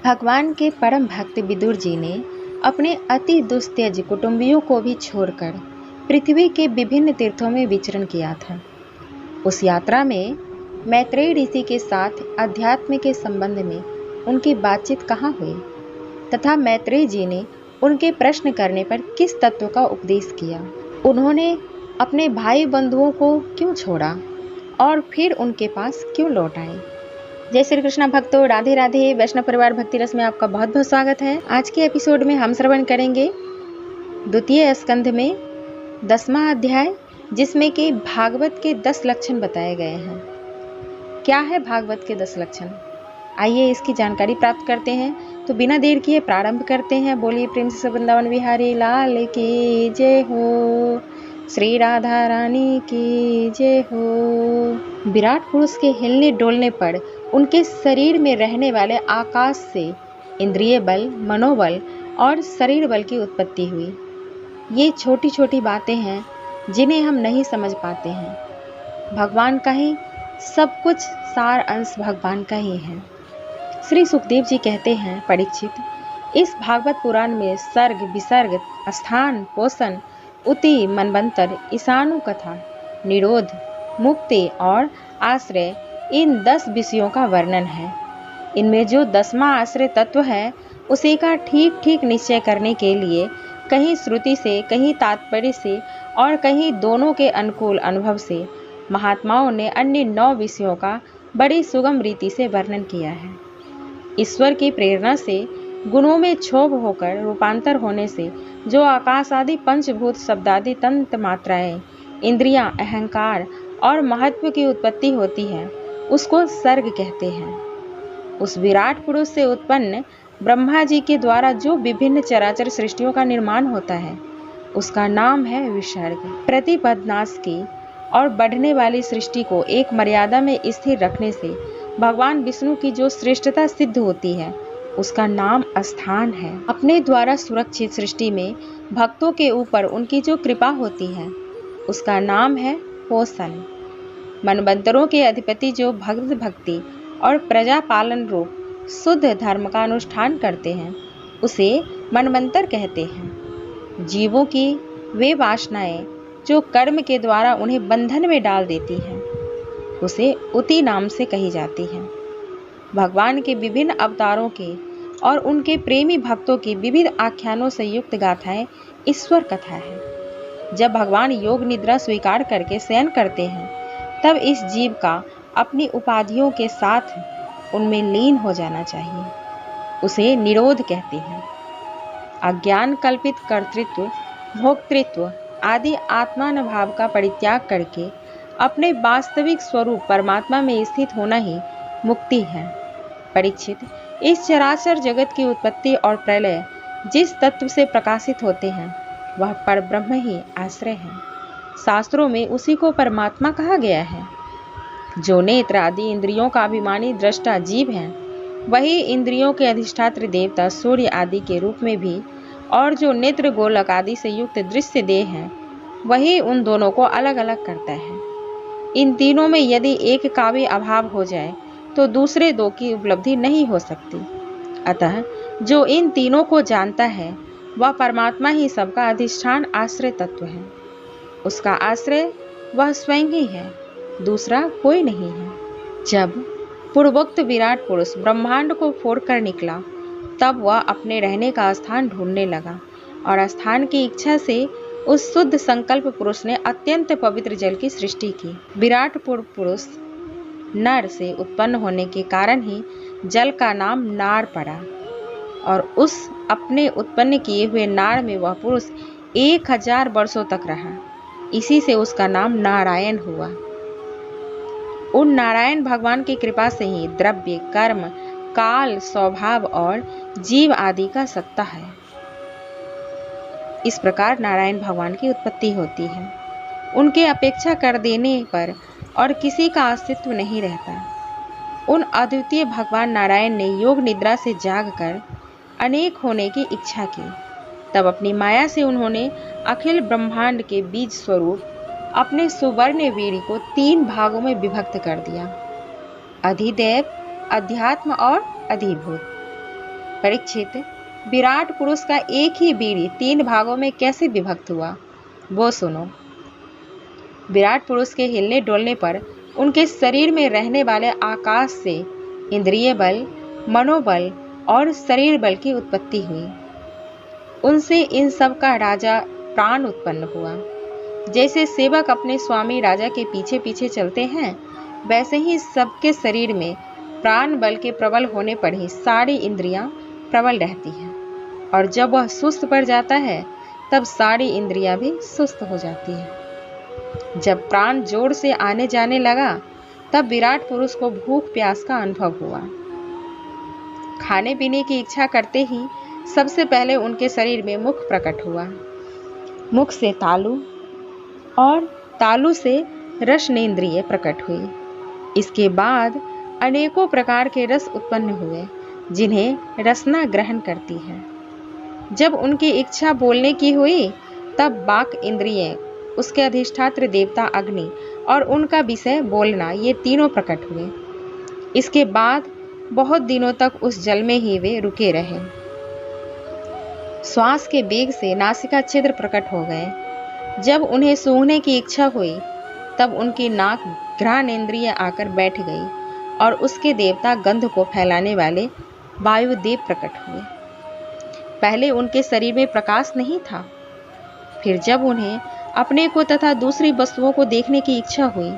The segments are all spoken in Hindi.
भगवान के परम भक्त विदुर जी ने अपने अति दुस्त्यज कुटुंबियों को भी छोड़कर पृथ्वी के विभिन्न तीर्थों में विचरण किया था। उस यात्रा में मैत्रेय ऋषि के साथ अध्यात्म के संबंध में उनकी बातचीत कहाँ हुई तथा मैत्रेय जी ने उनके प्रश्न करने पर किस तत्व का उपदेश किया, उन्होंने अपने भाई बंधुओं को क्यों छोड़ा और फिर उनके पास क्यों लौट आए। जय श्री कृष्ण भक्तों, राधे राधे। वैष्णव परिवार भक्ति रस में आपका बहुत बहुत स्वागत है। आज के एपिसोड में हम श्रवण करेंगे द्वितीय स्कंध में 10वां अध्याय, जिसमें कि भागवत के 10 लक्षण बताए गए हैं। क्या है भागवत के 10 लक्षण, आइए इसकी जानकारी प्राप्त करते हैं। तो बिना देर किए प्रारंभ करते हैं। बोलिए प्रेम से वृंदावन बिहारी लाल की जय हो, श्री राधा रानी की जय हो। विराट पुरुष के हिलने डोलने पर उनके शरीर में रहने वाले आकाश से इंद्रिय बल, मनोबल और शरीर बल की उत्पत्ति हुई। ये छोटी छोटी बातें हैं जिन्हें हम नहीं समझ पाते हैं। भगवान का ही सब कुछ सार अंश भगवान का ही है। श्री सुखदेव जी कहते हैं, परीक्षित, इस भागवत पुराण में सर्ग, विसर्ग, स्थान, पोषण, उति, मनवंतर, ईशानु कथा, निरोध, मुक्ति और आश्रय, इन 10 विषयों का वर्णन है। इनमें जो 10वां आश्रय तत्व है उसी का ठीक ठीक निश्चय करने के लिए कहीं श्रुति से, कहीं तात्पर्य से और कहीं दोनों के अनुकूल अनुभव से महात्माओं ने अन्य 9 विषयों का बड़ी सुगम रीति से वर्णन किया है। ईश्वर की प्रेरणा से गुणों में क्षोभ होकर रूपांतर होने से जो आकाश आदि पंचभूत, शब्दादि तंत्र मात्राएं, इंद्रियां, अहंकार और महत्व की उत्पत्ति होती है, उसको सर्ग कहते हैं। उस विराट पुरुष से उत्पन्न ब्रह्मा जी के द्वारा जो विभिन्न चराचर सृष्टियों का निर्माण होता है, उसका नाम है विसर्ग। प्रतिपदनाश की और बढ़ने वाली सृष्टि को एक मर्यादा में स्थिर रखने से भगवान विष्णु की जो श्रेष्ठता सिद्ध होती है, उसका नाम स्थान है। अपने द्वारा सुरक्षित सृष्टि में भक्तों के ऊपर उनकी जो कृपा होती है, उसका नाम है पोषण। मनवंतरों के अधिपति जो भक्त भक्ति और प्रजा पालन रूप शुद्ध धर्म का अनुष्ठान करते हैं, उसे मनवंतर कहते हैं। जीवों की वे वासनाएं जो कर्म के द्वारा उन्हें बंधन में डाल देती हैं, उसे उति नाम से कही जाती है। भगवान के विभिन्न अवतारों के और उनके प्रेमी भक्तों की विविध आख्यानों से युक्त गाथाएं ईश्वर कथा है। जब भगवान योग निद्रा स्वीकार करके शयन करते हैं, तब इस जीव का अपनी उपाधियों के साथ उनमें लीन हो जाना चाहिए। उसे निरोध कहते हैं। अज्ञान कल्पित कर्तृत्व, भोक्तृत्व आदि आत्मान भाव का परित्याग करके अपने वास्तविक स्वरूप परमात्मा में स्थित होना ही मुक्ति है। परीक्षित, इस चराचर जगत की उत्पत्ति और प्रलय जिस तत्व से प्रकाशित होते हैं, वह परब्रह्म ही आश्रय है। शास्त्रों में उसी को परमात्मा कहा गया है। जो नेत्र आदि इंद्रियों का अभिमानी दृष्टा जीव है, वही इंद्रियों के अधिष्ठात्र देवता सूर्य आदि के रूप में भी, और जो नेत्र गोलक आदि से युक्त दृश्य देह है, वही उन दोनों को अलग अलग करता है। इन तीनों में यदि एक का भी अभाव हो जाए तो दूसरे 2 की उपलब्धि नहीं हो सकती। अतः जो इन तीनों को जानता है, वह परमात्मा ही सबका अधिष्ठान आश्रय तत्व है। उसका आश्रय वह स्वयं ही है, दूसरा कोई नहीं है। जब पूर्वोक्त विराट पुरुष ब्रह्मांड को फोड़कर निकला, तब वह अपने रहने का स्थान ढूंढने लगा और स्थान की इच्छा से उस शुद्ध संकल्प पुरुष ने अत्यंत पवित्र जल की सृष्टि की। विराट पुरुष नर से उत्पन्न होने के कारण ही जल का नाम नार पड़ा, और उस अपने उत्पन्न किए हुए नार में वह पुरुष 1000 वर्षों तक रहा। इसी से उसका नाम नारायण हुआ। उन नारायण भगवान की कृपा से ही द्रव्य, कर्म, काल, स्वभाव और जीव आदि का सत्ता है। इस प्रकार नारायण भगवान की उत्पत्ति होती है। उनके अपेक्षा कर देने पर और किसी का अस्तित्व नहीं रहता। उन अद्वितीय भगवान नारायण ने योग निद्रा से जागकर अनेक होने की इच्छा की। तब अपनी माया से उन्होंने अखिल ब्रह्मांड के बीज स्वरूप अपने सुवर्ण वीर्य को 3 भागों में विभक्त कर दिया: अधिदेव, अध्यात्म और अधिभूत। परीक्षित, विराट पुरुष का एक ही बीड़ी 3 भागों में कैसे विभक्त हुआ, वो सुनो। विराट पुरुष के हिलने डोलने पर उनके शरीर में रहने वाले आकाश से इंद्रिय बल, मनोबल और शरीर बल की उत्पत्ति हुई। उनसे इन सब का राजा प्राण उत्पन्न हुआ। जैसे सेवक अपने स्वामी राजा के पीछे पीछे चलते हैं, वैसे ही सबके शरीर में प्राण बल के प्रबल होने पर ही सारी इंद्रियां प्रबल रहती हैं, और जब वह सुस्त पड़ जाता है तब सारी इंद्रियां भी सुस्त हो जाती हैं। जब प्राण जोर से आने जाने लगा तब विराट पुरुष को भूख प्यास का अनुभव हुआ। खाने पीने की इच्छा करते ही सबसे पहले उनके शरीर में मुख प्रकट हुआ। मुख से तालु और तालु से रसनेंद्रिय प्रकट हुई। इसके बाद अनेकों प्रकार के रस उत्पन्न हुए जिन्हें रसना ग्रहण करती है। जब उनकी इच्छा बोलने की हुई तब वाक इंद्रिय, उसके अधिष्ठात्र देवता अग्नि और उनका विषय बोलना, ये तीनों प्रकट हुए। इसके बाद बहुत दिनों तक उस जल में ही वे रुके रहे। श्वास के वेग से नासिका छिद्र प्रकट हो गए। जब उन्हें सूंघने की इच्छा हुई तब उनकी नाक घ्राणेंद्रिय आकर बैठ गई और उसके देवता गंध को फैलाने वाले वायुदेव प्रकट हुए। पहले उनके शरीर में प्रकाश नहीं था। फिर जब उन्हें अपने को तथा दूसरी वस्तुओं को देखने की इच्छा हुई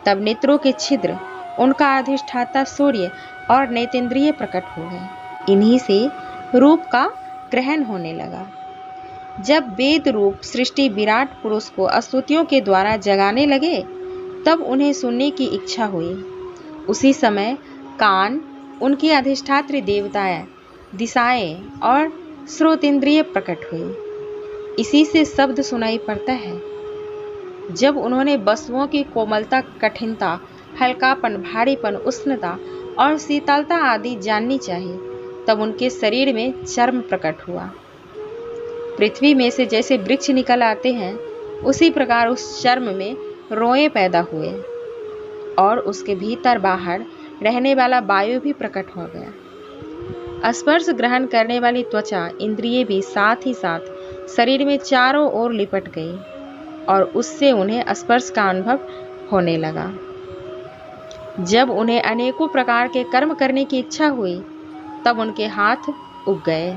तब नेत्रों के छिद्र, उनका अधिष्ठाता सूर्य और नेतेंद्रिय प्रकट हो गए। इन्हीं से रूप का ग्रहण होने लगा। जब वेद रूप सृष्टि विराट पुरुष को स्तुतियों के द्वारा जगाने लगे तब उन्हें सुनने की इच्छा हुई। उसी समय कान, उनकी अधिष्ठात्री देवताएं, दिशाएं और श्रोतेंद्रिय प्रकट हुई। इसी से शब्द सुनाई पड़ता है। जब उन्होंने वस्तुओं की कोमलता, कठिनता, हल्कापन, भारीपन, उष्णता और शीतलता आदि जाननी चाहिए तब उनके शरीर में चर्म प्रकट हुआ। पृथ्वी में से जैसे वृक्ष निकल आते हैं उसी प्रकार उस चर्म में रोए पैदा हुए और उसके भीतर बाहर रहने वाला वायु भी प्रकट हो गया। स्पर्श ग्रहण करने वाली त्वचा इंद्रिय भी साथ ही साथ शरीर में चारों ओर लिपट गई और उससे उन्हें स्पर्श का अनुभव होने लगा। जब उन्हें अनेकों प्रकार के कर्म करने की इच्छा हुई तब उनके हाथ उग गए।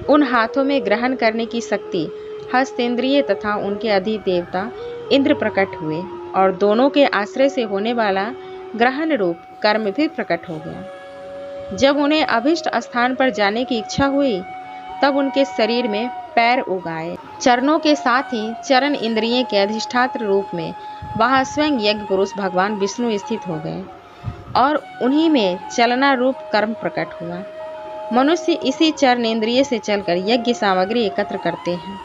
उन हाथों में ग्रहण करने की शक्ति हस्तेंद्रिय तथा उनके अधिदेवता इंद्र प्रकट हुए और दोनों के आश्रय से होने वाला ग्रहण रूप कर्म भी प्रकट हो गया। जब उन्हें अभिष्ट स्थान पर जाने की इच्छा हुई तब उनके शरीर में पैर उगाए। चरणों के साथ ही चरण इंद्रिय के अधिष्ठात्र रूप में वहां स्वयं यज्ञ पुरुष भगवान विष्णु स्थित हो गए और उन्हीं में चलना रूप कर्म प्रकट हुआ। मनुष्य इसी चरणेंद्रिय से चलकर यज्ञ सामग्री एकत्र करते हैं।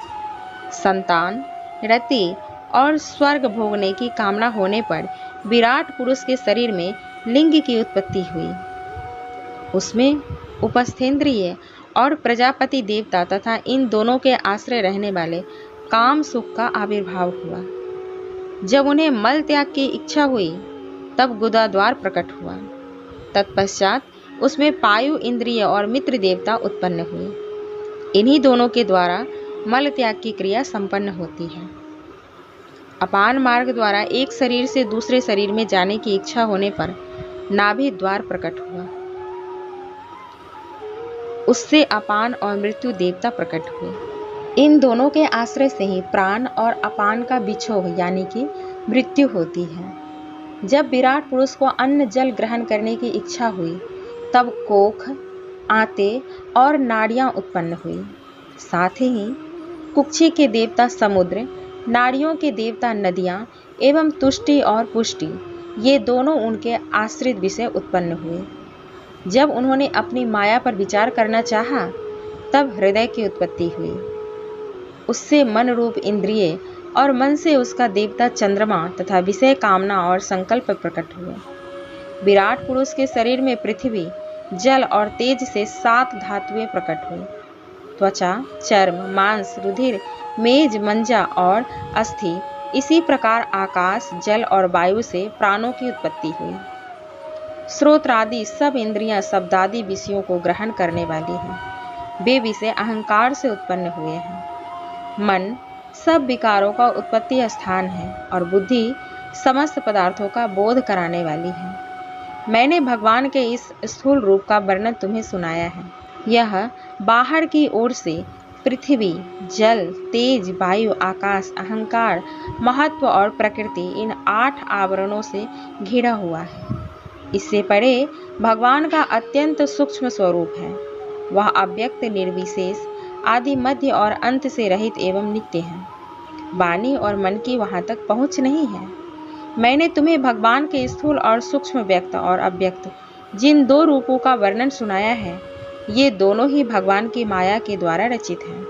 संतान, रति और स्वर्ग भोगने की कामना होने पर विराट पुरुष के शरीर में लिंग की उत्पत्ति हुई। उसमें उपस्थेंद्रिय और प्रजापति देवता तथा इन दोनों के आश्रय रहने वाले काम सुख का आविर्भाव हुआ। जब उन्हें मल त्याग की इच्छा हुई तब गुदाद्वार प्रकट हुआ। तत्पश्चात उसमें पायु इंद्रिय और मित्र देवता उत्पन्न हुए। इन्हीं दोनों के द्वारा मल त्याग की क्रिया संपन्न होती है। अपान मार्ग द्वारा एक शरीर से दूसरे शरीर में जाने की इच्छा होने पर नाभि द्वार प्रकट हुआ। उससे अपान और मृत्यु देवता प्रकट हुए। इन दोनों के आश्रय से ही प्राण और अपान का बिछोह यानी कि मृत्यु होती है। जब विराट पुरुष को अन्न जल ग्रहण करने की इच्छा हुई तब कोख, आंते और नाड़ियां उत्पन्न हुई। साथ ही कुक्षी के देवता समुद्र, नाड़ियों के देवता नदियां एवं तुष्टि और पुष्टि, ये दोनों उनके आश्रित विषय उत्पन्न हुए। जब उन्होंने अपनी माया पर विचार करना चाहा तब हृदय की उत्पत्ति हुई। उससे मन रूप इंद्रिय और मन से उसका देवता चंद्रमा तथा विषय कामना और संकल्प प्रकट हुए। विराट पुरुष के शरीर में पृथ्वी, जल और तेज से 7 धातुएं प्रकट हुई। त्वचा, चर्म, मांस, रुधिर, मेज, मंजा और अस्थि, इसी प्रकार आकाश, जल और वायु से प्राणों की उत्पत्ति हुई। श्रोत्र आदि सब इंद्रियां शब्दादि विषयों को ग्रहण करने वाली हैं। वे विषय अहंकार से उत्पन्न हुए हैं। मन सब विकारों का उत्पत्ति स्थान है और बुद्धि समस्त पदार्थों का बोध कराने वाली है। मैंने भगवान के इस स्थूल रूप का वर्णन तुम्हें सुनाया है। यह बाहर की ओर से पृथ्वी, जल, तेज, वायु, आकाश, अहंकार, महत्व और प्रकृति इन 8 आवरणों से घिरा हुआ है। इससे परे भगवान का अत्यंत सूक्ष्म स्वरूप है। वह अव्यक्त, निर्विशेष, आदि, मध्य और अंत से रहित एवं नित्य है। वाणी और मन की वहां तक पहुंच नहीं है। मैंने तुम्हें भगवान के स्थूल और सूक्ष्म, व्यक्त और अव्यक्त जिन 2 रूपों का वर्णन सुनाया है, ये दोनों ही भगवान की माया के द्वारा रचित हैं।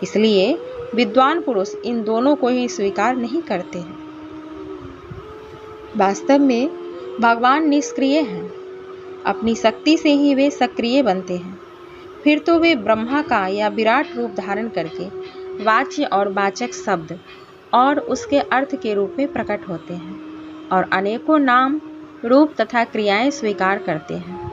इसलिए विद्वान पुरुष इन दोनों को ही स्वीकार नहीं करते हैं। वास्तव में भगवान निष्क्रिय हैं। अपनी शक्ति से ही वे सक्रिय बनते हैं। फिर तो वे ब्रह्मा का या विराट रूप धारण करके वाच्य और वाचक शब्द और उसके अर्थ के रूप में प्रकट होते हैं और अनेकों नाम, रूप तथा क्रियाएं स्वीकार करते हैं।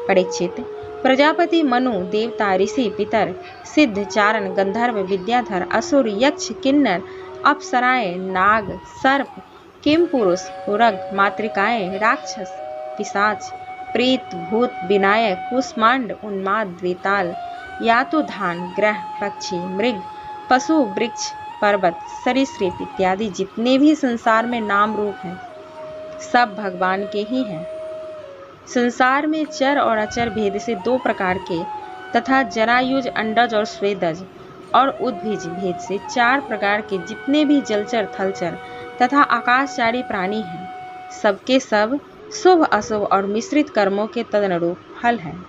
परीक्षित, प्रजापति, मनु, देवता, ऋषि, पितर, सिद्ध, चारण, गंधर्व, विद्याधर, असुर, यक्ष, किन्नर, अप्सराएं, नाग, सर्प, किमपुरुष, उरग, मातृकाएं, राक्षस, पिशाच, प्रेत, भूत, विनायक, कुष्मांड, उन्माद, द्विताल, यातुधान, ग्रह, पक्षी, मृग, पशु, वृक्ष, पर्वत, सरीसृप इत्यादि जितने भी संसार में नाम रूप हैं, सब भगवान के ही हैं। संसार में चर और अचर भेद से 2 प्रकार के तथा जरायुज, अंडज और स्वेदज और उद्भिज भेद से 4 प्रकार के जितने भी जलचर, थलचर तथा आकाशचारी प्राणी हैं, सबके सब शुभ, अशुभ और मिश्रित कर्मों के तदनुरूप फल हैं।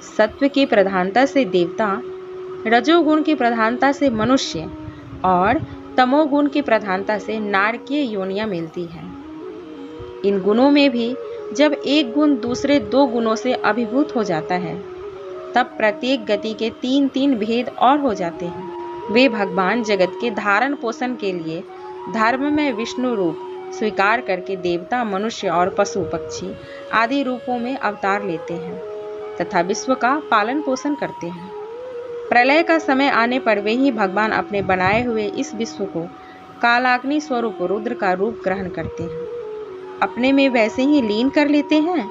सत्व की प्रधानता से देवता, रजोगुण की प्रधानता से मनुष्य और तमोगुण की प्रधानता से नारकीय योनियां मिलती हैं। इन गुणों में भी जब एक गुण दूसरे 2 गुणों से अभिभूत हो जाता है, तब प्रत्येक गति के 3-3 भेद और हो जाते हैं। वे भगवान जगत के धारण पोषण के लिए धर्म में विष्णु रूप स्वीकार करके देवता, मनुष्य और पशु, पक्षी आदि रूपों में अवतार लेते हैं तथा विश्व का पालन पोषण करते हैं। प्रलय का समय आने पर वे ही भगवान अपने बनाए हुए इस विश्व को कालाग्नि स्वरूप रुद्र का रूप ग्रहण करते हैं। अपने में वैसे ही लीन कर लेते हैं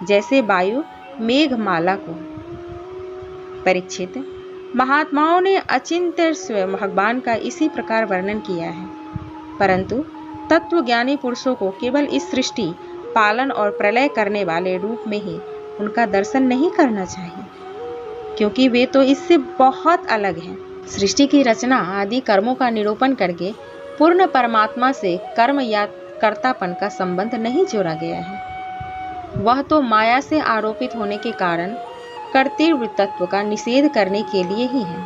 जैसे वायु मेघमाला को। परीक्षित, महात्माओं ने अचिंत्य स्वयं भगवान का इसी प्रकार वर्णन किया है, परंतु तत्वज्ञानी पुरुषों को केवल इस सृष्टि, पालन और प्रलय करने वाले रूप में ही उनका दर्शन नहीं करना चाहिए, क्योंकि वे तो इससे बहुत अलग हैं। सृष्टि की रचना आदि कर्मों का निरूपण करके पूर्ण परमात्मा से कर्म या कर्तापन का संबंध नहीं जोड़ा गया है। वह तो माया से आरोपित होने के कारण कर्तृत्व तत्व का निषेध करने के लिए ही है।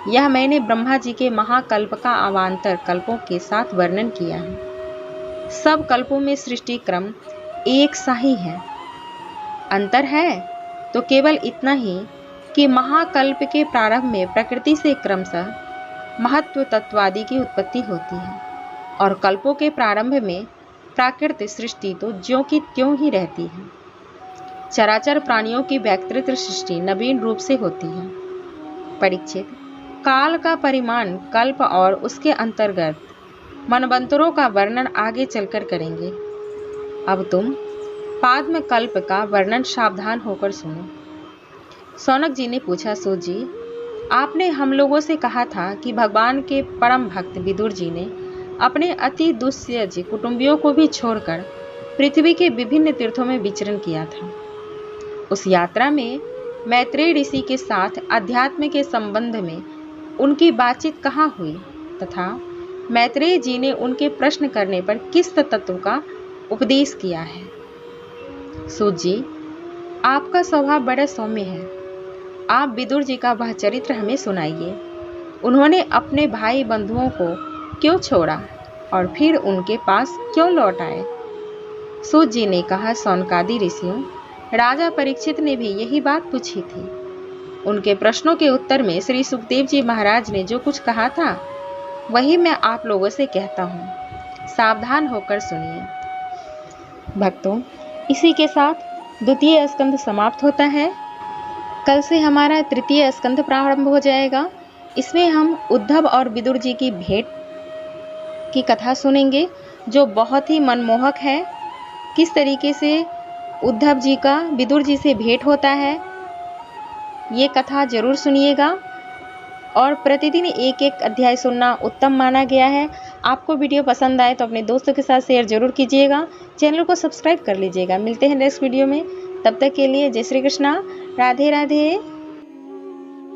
यह मैंने ब्रह्मा जी के महाकल्प का अवान्तर कल्पों के साथ वर्णन किया है। सब कल्पों में सृष्टि क्रम एक सा ही है। अंतर है तो केवल इतना ही कि महाकल्प के प्रारंभ में प्रकृति से क्रमशः महत्व तत्वादि की उत्पत्ति होती है और कल्पों के प्रारंभ में प्राकृतिक सृष्टि तो ज्यों की त्यों ही रहती है। चराचर प्राणियों की व्यक्तित्व सृष्टि नवीन रूप से होती है। परीक्षित, काल का परिमाण कल्प और उसके अंतर्गत मनवंतरों का वर्णन आगे चलकर करेंगे। अब तुम पाद्म कल्प का वर्णन सावधान होकर सुनो। सौनक जी ने पूछा, सूत जी, आपने हम लोगों से कहा था कि भगवान के परम भक्त विदुर जी ने अपने अति दुस्सह्य कुटुंबियों को भी छोड़कर पृथ्वी के विभिन्न तीर्थों में विचरण किया था। उस यात्रा में मैत्रेय ऋषि के साथ अध्यात्म के संबंध में उनकी बातचीत कहाँ हुई तथा मैत्रेय जी ने उनके प्रश्न करने पर किस तत्व का उपदेश किया है। सूत जी, आपका स्वभाव बड़ा सौम्य है। आप विदुर जी का वह चरित्र हमें सुनाइए। उन्होंने अपने भाई बंधुओं को क्यों छोड़ा और फिर उनके पास क्यों लौट आए। सूत जी ने कहा, सौनकादि ऋषियों, राजा परीक्षित ने भी यही बात पूछी थी। उनके प्रश्नों के उत्तर में श्री सुखदेव जी महाराज ने जो कुछ कहा था वही मैं आप लोगों से कहता हूँ। सावधान होकर सुनिए। भक्तों, इसी के साथ द्वितीय स्कंद समाप्त होता है। कल से हमारा तृतीय स्कंद प्रारंभ हो जाएगा। इसमें हम उद्धव और विदुर जी की भेंट की कथा सुनेंगे, जो बहुत ही मनमोहक है। किस तरीके से उद्धव जी का विदुर जी से भेंट होता है, ये कथा जरूर सुनिएगा। और प्रतिदिन एक एक अध्याय सुनना उत्तम माना गया है। आपको वीडियो पसंद आए तो अपने दोस्तों के साथ शेयर जरूर कीजिएगा। चैनल को सब्सक्राइब कर लीजिएगा। मिलते हैं नेक्स्ट वीडियो में, तब तक के लिए जय श्री कृष्णा, राधे राधे।